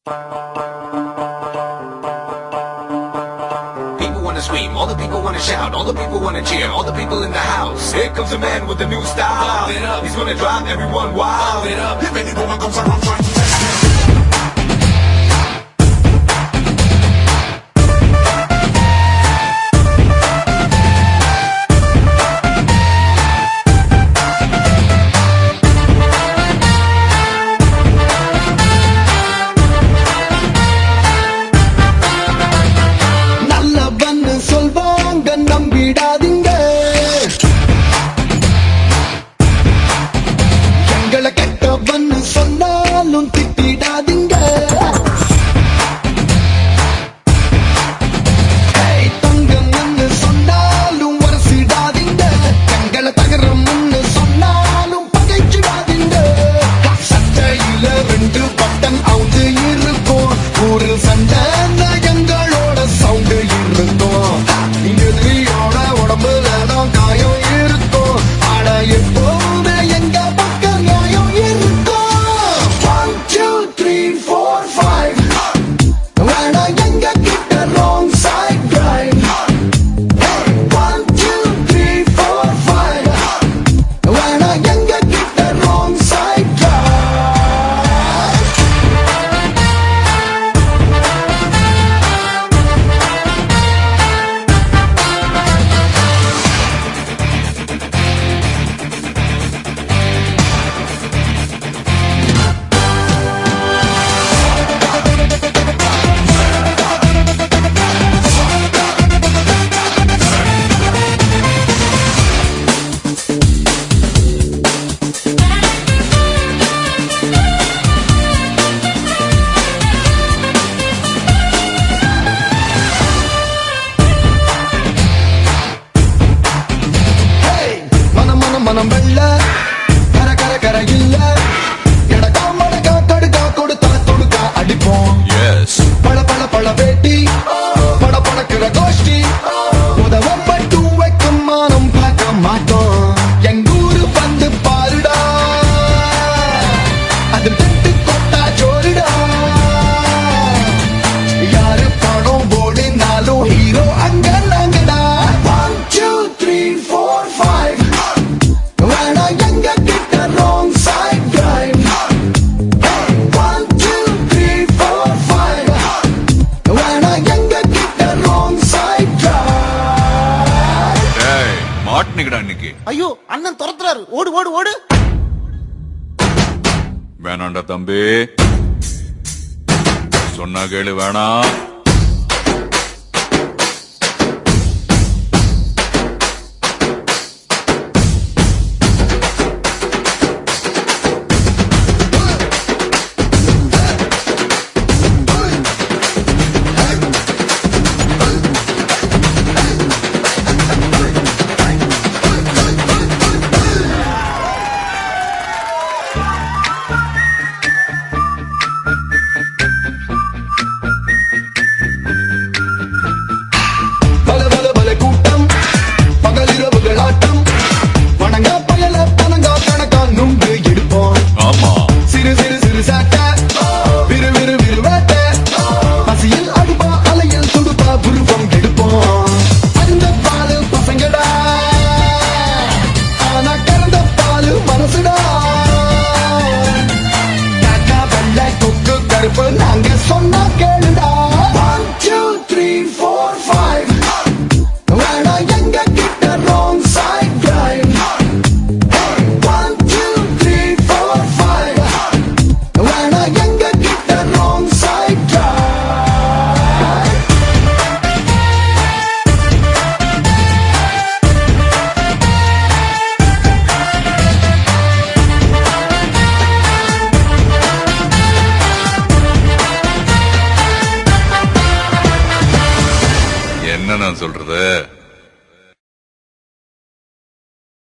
wanna scream, all the people wanna shout, all the people wanna cheer, all the people in the house. Here comes a man with a new style. He's gonna drive everyone wild. If anyone comes around trying to test me. மனம் வெள்ள கர கர கர இல்ல எடக்கா மடக்கா கடுக்கா கொடுத்தா தொடுக்கா அடிப்போம் பழ பழ பழ வேட்டி பட படக்கிற கோஷ்டி உதவம் பட்டு வைக்கும் மானம் பார்க்க மாட்டோம் எங்கூரு வந்து பாருடா அதில் தட்டு கொட்டா சோறுடா யாரு படம் ஓடினாலும் ஹீரோ அங்க நாங்கடா 1 2 3 4 5 ஐயோ அண்ணன் துரத்துறாரு, ஓடு ஓடு ஓடு. வேணாண்டா தம்பி, சொன்னா கேளு, வேணாம். நாங்க சொன்னா கேளுடா 1 2 3 4 5 வேணா எங்க கிட்ட wrong side drive 1 2 3 4 5 வேணா எங்க கிட்ட wrong side drive என்ன நான் சொல்றது?